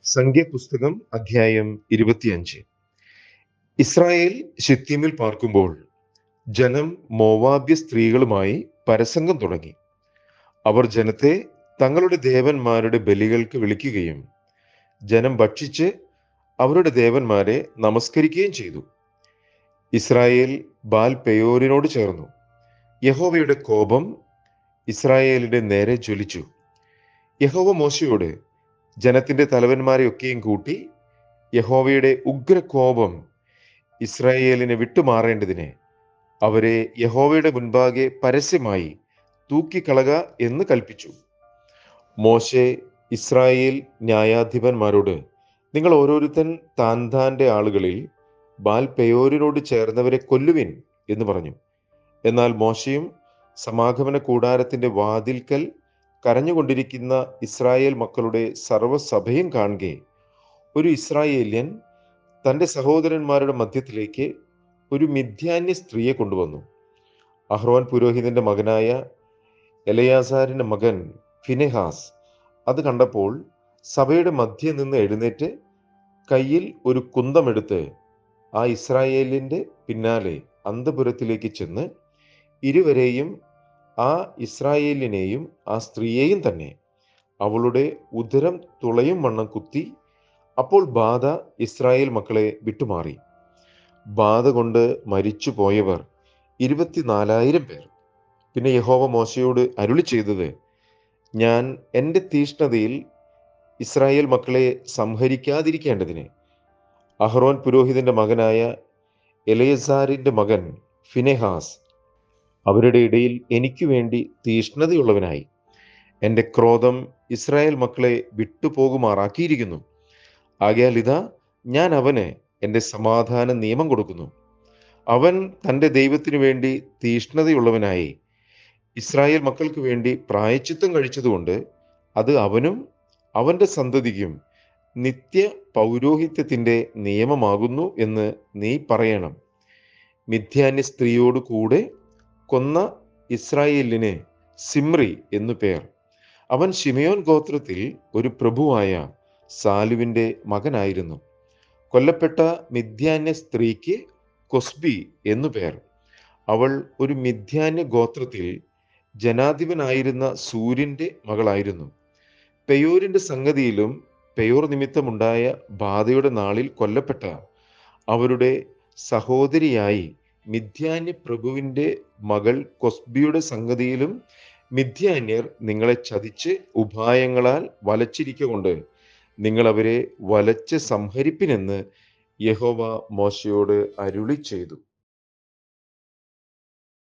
സംഖ്യാപുസ്തകം അധ്യായം 25. ഇസ്രായേൽ ശിത്തീമിൽ പാർക്കുമ്പോൾ ജനം മോവാബ്യ സ്ത്രീകളുമായി പരസംഗം തുടങ്ങി. അവർ ജനത്തെ തങ്ങളുടെ ദേവന്മാരുടെ ബലികൾക്ക് വിളിക്കുകയും ജനം ഭക്ഷിച്ച് അവരുടെ ദേവന്മാരെ നമസ്കരിക്കുകയും ചെയ്തു. ഇസ്രായേൽ ബാൽ പെയോരിനോട് ചേർന്നു. യഹോവയുടെ കോപം ഇസ്രായേലിന്റെ നേരെ ജ്വലിച്ചു. യഹോവ മോശയോട്, ജനത്തിന്റെ തലവന്മാരെയൊക്കെയും കൂട്ടി യഹോവയുടെ ഉഗ്രകോപം ഇസ്രായേലിനെ വിട്ടുമാറേണ്ടതിന് അവരെ യഹോവയുടെ മുൻപാകെ പരസ്യമായി തൂക്കിക്കളക എന്ന് കൽപ്പിച്ചു. മോശെ ഇസ്രായേൽ ന്യായാധിപന്മാരോട്, നിങ്ങൾ ഓരോരുത്തൻ താൻ്റെ ആളുകളിൽ ബാൽ പെയോരിനോട് ചേർന്നവരെ കൊല്ലുവിൻ എന്ന് പറഞ്ഞു. എന്നാൽ മോശയും സമാഗമന കൂടാരത്തിന്റെ വാതിൽക്കൽ കരഞ്ഞുകൊണ്ടിരിക്കുന്ന ഇസ്രായേൽ മക്കളുടെ സർവ്വസഭയും കാണുകെ, ഒരു ഇസ്രായേല്യൻ തൻ്റെ സഹോദരന്മാരുടെ മധ്യത്തിലേക്ക് ഒരു മിദ്യാന്യ സ്ത്രീയെ കൊണ്ടുവന്നു. അഹ്റോൻ പുരോഹിതന്റെ മകനായ എലയാസാരിന്റെ മകൻ ഫിനെഹാസ് അത് കണ്ടപ്പോൾ സഭയുടെ മധ്യേ നിന്ന് എഴുന്നേറ്റ് കയ്യിൽ ഒരു കുന്തമെടുത്ത് ആ ഇസ്രായേലിന്റെ പിന്നാലെ അന്തപുരത്തിലേക്ക് ചെന്ന് ഇരുവരെയും, ആ ഇസ്രായേലിനെയും ആ സ്ത്രീയെയും തന്നെ, അവളുടെ ഉദരം തുളയും വണ്ണം കുത്തി. അപ്പോൾ ബാധ ഇസ്രായേൽ മക്കളെ വിട്ടുമാറി. ബാധ കൊണ്ട് മരിച്ചു പോയവർ 24,000 പേർ. പിന്നെ യഹോവ മോശയോട് അരുളി ചെയ്തത്, ഞാൻ എൻ്റെ തീഷ്ണതയിൽ ഇസ്രായേൽ മക്കളെ സംഹരിക്കാതിരിക്കേണ്ടതിന് അഹ്റോൻ പുരോഹിതന്റെ മകനായ എലയസാരിന്റെ മകൻ ഫിനെഹാസ് അവരുടെ ഇടയിൽ എനിക്ക് വേണ്ടി തീഷ്ണതയുള്ളവനായി എൻ്റെ ക്രോധം ഇസ്രായേൽ മക്കളെ വിട്ടുപോകുമാറാക്കിയിരിക്കുന്നു. ആകയാൽ ഇതാ, ഞാൻ അവന് എൻ്റെ സമാധാന നിയമം കൊടുക്കുന്നു. അവൻ തൻ്റെ ദൈവത്തിനു വേണ്ടി തീഷ്ണതയുള്ളവനായി ഇസ്രായേൽ മക്കൾക്ക് വേണ്ടി പ്രായശ്ചിത്തം കഴിച്ചതുകൊണ്ട് അത് അവനും അവൻ്റെ സന്തതിക്കും നിത്യ പൗരോഹിത്യത്തിൻ്റെ നിയമമാകുന്നു എന്ന് നീ പറയണം. മിദ്യാന്യ സ്ത്രീയോട് കൂടെ കൊന്ന ഇസ്രായേലിന് സിമ്രി എന്നു പേർ. അവൻ ശിമയോൻ ഗോത്രത്തിൽ ഒരു പ്രഭുവായ സാലുവിന്റെ മകനായിരുന്നു. കൊല്ലപ്പെട്ട മിദ്യാന്യ സ്ത്രീക്ക് കൊസ്ബി എന്നു പേർ. അവൾ ഒരു മിദ്യാന്യ ഗോത്രത്തിൽ ജനാധിപനായിരുന്ന സൂര്യന്റെ മകളായിരുന്നു. പെയോരിന്റെ സംഗതിയിലും പെയോർ നിമിത്തമുണ്ടായ ബാധയുടെ നാളിൽ കൊല്ലപ്പെട്ട അവരുടെ സഹോദരിയായി മിദ്യാന്യ പ്രഭുവിന്റെ മകൾ കൊസ്ബിയുടെ സംഗതിയിലും മിദ്യാന്യർ നിങ്ങളെ ചതിച്ച് ഉപായങ്ങളാൽ വലച്ചിരിക്കൊണ്ട് നിങ്ങൾ അവരെ വലച്ച് സംഹരിപ്പിനെന്ന് യഹോവ മോശയോട് അരുളി ചെയ്തു.